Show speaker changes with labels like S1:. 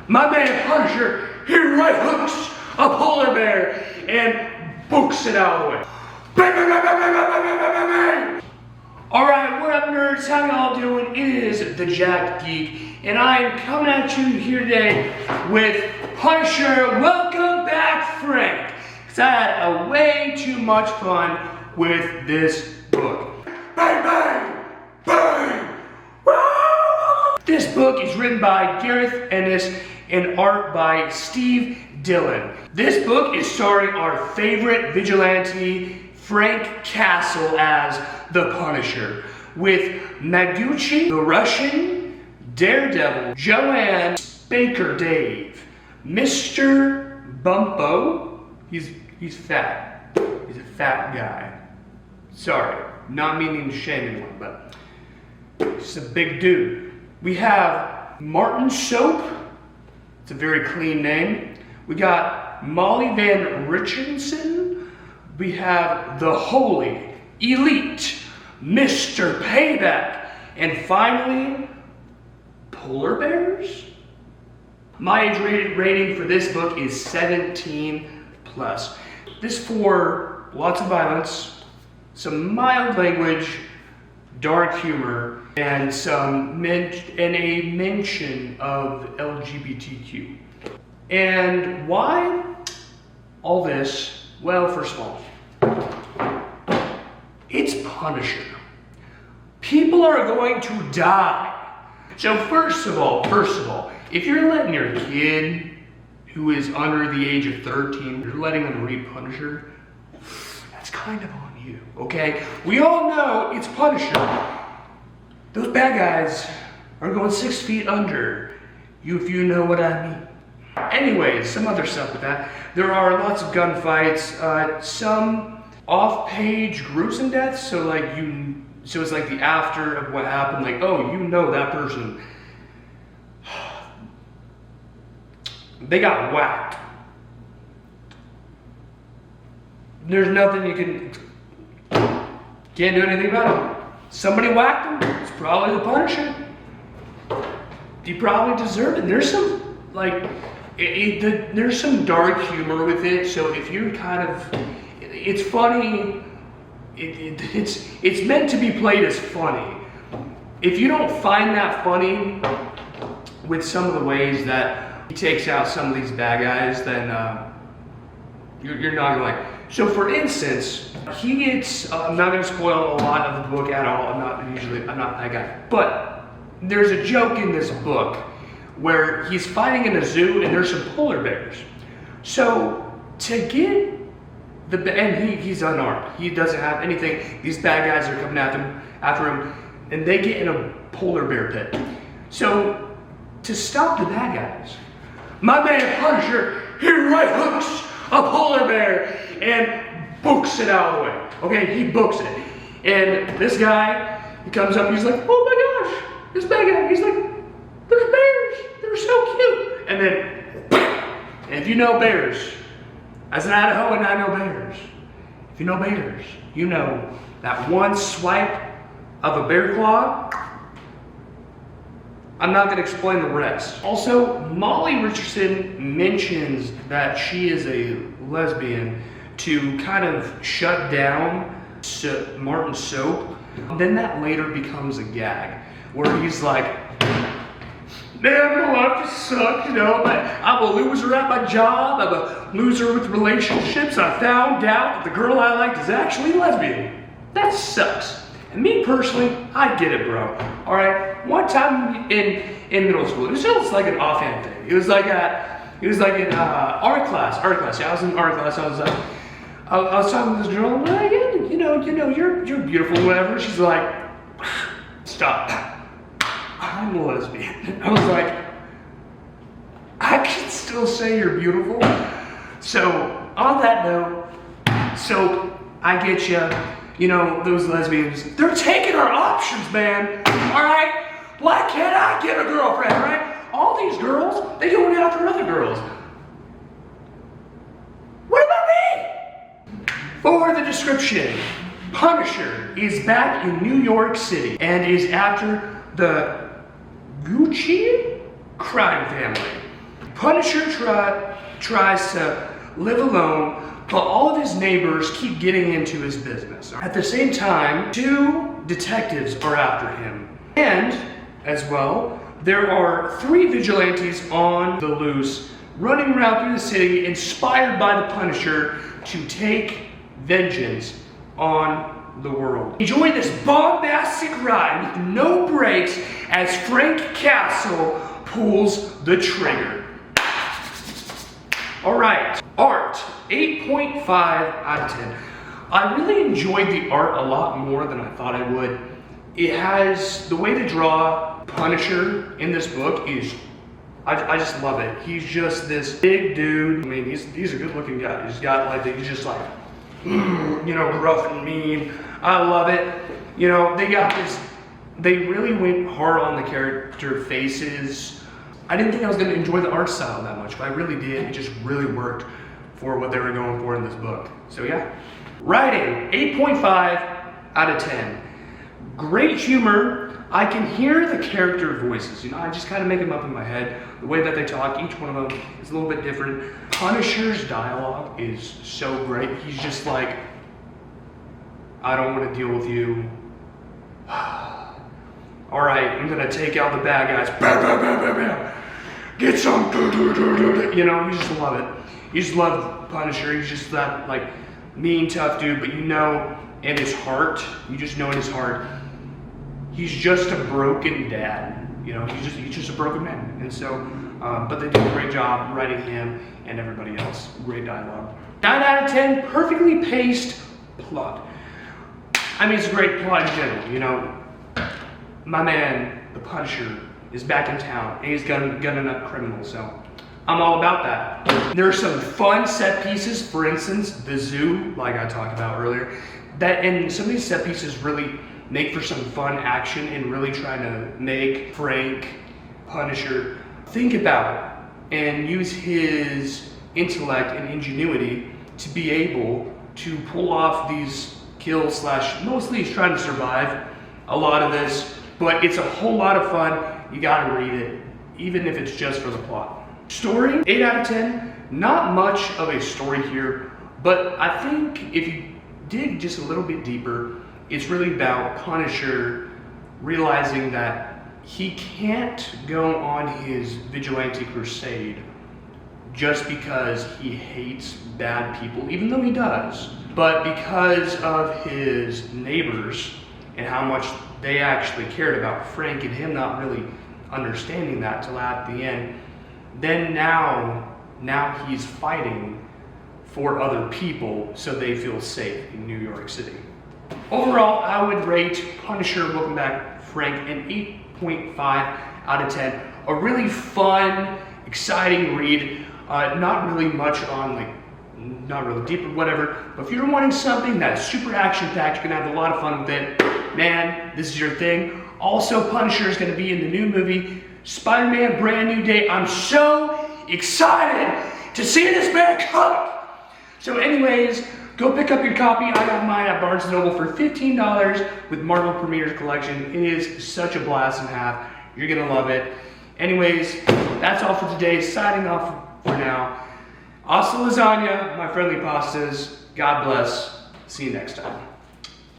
S1: My man Punisher, he right hooks a polar bear and books it out of the way. Bang, bang, bang, bang, bang, bang, bang, bang, bang. All right, what up, nerds? How y'all doing? It is the Jack Geek, and I am coming at you here today with Punisher. Welcome back, Frank. Because I had way too much fun with this book. Bang, bang, bang. Woo! This book is written by Gareth Ennis and art by Steve Dillon. This book is starring our favorite vigilante, Frank Castle, as the Punisher, with Maguchi, the Russian, Daredevil, Joanne, Baker Dave, Mr. Bumpo. He's fat. He's a fat guy. Sorry, not meaning to shame anyone, but he's a big dude. We have Martin Soap. It's a very clean name. We got Molly Van Richardson. We have the Holy Elite, Mr. Payback. And finally, polar bears? My age rating for this book is 17 plus. This for lots of violence, some mild language, dark humor, and a mention of LGBTQ. And why all this? Well, first of all, it's Punisher. People are going to die. So first of all, if you're letting your kid who is under the age of 13, you're letting them read Punisher, that's kind of on you, okay? We all know it's Punisher. Those bad guys are going 6 feet under you, if you know what I mean. Anyways, some other stuff with that. There are lots of gunfights, some off-page gruesome deaths, so it's like the after of what happened, like, oh, you know that person, they got whacked. There's nothing you can't do anything about it. Somebody whacked him, it's probably the Punisher. He probably deserved it. There's some, there's some dark humor with it, so if you're kind of, it's funny, it's meant to be played as funny. If you don't find that funny with some of the ways that he takes out some of these bad guys, then you're not gonna like. So for instance, he gets, I'm not gonna spoil a lot of the book at all, I'm not that guy. But there's a joke in this book where he's fighting in a zoo and there's some polar bears. So to get and he's unarmed, he doesn't have anything. These bad guys are coming after him, and they get in a polar bear pit. So to stop the bad guys, my man Punisher, he right hooks a polar bear and books it out of the way. Okay, he books it. And this guy, he comes up, he's like, oh my gosh, this bad guy, he's like, there's bears, they're so cute. And then, and if you know bears, as an Idahoan, I know bears. If you know bears, you know that one swipe of a bear claw. I'm not going to explain the rest. Also, Molly Richardson mentions that she is a lesbian to kind of shut down Martin Soap. Then that later becomes a gag where he's like, man, my life just sucks, you know, I'm a loser at my job, I'm a loser with relationships, I found out that the girl I liked is actually a lesbian. That sucks. And me personally, I get it, bro. All right, one time in middle school, it was just like an offhand thing. It was like in art class. Yeah, I was in art class. I was talking to this girl, and like, you know, you're beautiful, whatever. She's like, stop. I'm a lesbian. I was like, I can still say you're beautiful. So on that note, so I get you know, those lesbians, they're taking our options, man. All right, why can't I get a girlfriend, right? All these girls, they going after other girls. What about me? For the description, Punisher is back in New York City and is after the Gucci crime family. Punisher tries to live alone, but all of his neighbors keep getting into his business. At the same time, 2 detectives are after him. And, as well, there are 3 vigilantes on the loose, running around through the city, inspired by the Punisher to take vengeance on the world. Enjoy this bombastic ride with no brakes as Frank Castle pulls the trigger. Alright, art, 8.5 out of 10. I really enjoyed the art a lot more than I thought I would. It has, the way to draw Punisher in this book is, I just love it. He's just this big dude. I mean, he's a good looking guy. He's got like, he's just like, you know, rough and mean. I love it. You know, they really went hard on the character faces. I didn't think I was going to enjoy the art style that much, but I really did. It just really worked for what they were going for in this book. So yeah. Writing, 8.5 out of 10. Great humor. I can hear the character voices. You know, I just kind of make them up in my head. The way that they talk, each one of them is a little bit different. Punisher's dialogue is so great. He's just like, I don't want to deal with you. All right, I'm gonna take out the bad guys. Bam, bam, bam, bam, bam. Get some. You know, you just love it. You just love Punisher. He's just that like mean, tough dude. But you know, in his heart, you just know in his heart, he's just a broken dad. You know, he's just a broken man. And so, but they did a great job writing him and everybody else. Great dialogue. 9 out of 10, perfectly paced plot. I mean, it's a great plot in general. You know, my man, the Punisher, is back in town and he's gunning up criminals. So I'm all about that. There are some fun set pieces. For instance, the zoo, like I talked about earlier. And some of these set pieces really make for some fun action and really trying to make Frank, Punisher, think about and use his intellect and ingenuity to be able to pull off these kills / mostly he's trying to survive a lot of this, but it's a whole lot of fun. You gotta read it, even if it's just for the plot. Story, 8 out of 10. Not much of a story here, but I think if you dig just a little bit deeper, it's really about Punisher realizing that he can't go on his vigilante crusade just because he hates bad people, even though he does, but because of his neighbors and how much they actually cared about Frank and him not really understanding that till at the end. Then now he's fighting for other people so they feel safe in New York City. Overall, I would rate Punisher Welcome Back Frank an 8.5 out of 10. A really fun, exciting read. Not really much on not really deep or whatever, but if you're wanting something that's super action-packed, you're gonna have a lot of fun with it, man, this is your thing. Also, Punisher is gonna be in the new movie, Spider-Man Brand New Day. I'm so excited to see this man cook. So anyways, go pick up your copy. I got mine at Barnes & Noble for $15 with Marvel Premieres Collection. It is such a blast and a half. You're gonna love it. Anyways, that's all for today. Signing off for now. Hasta lasagna, my friendly pastas. God bless. See you next time.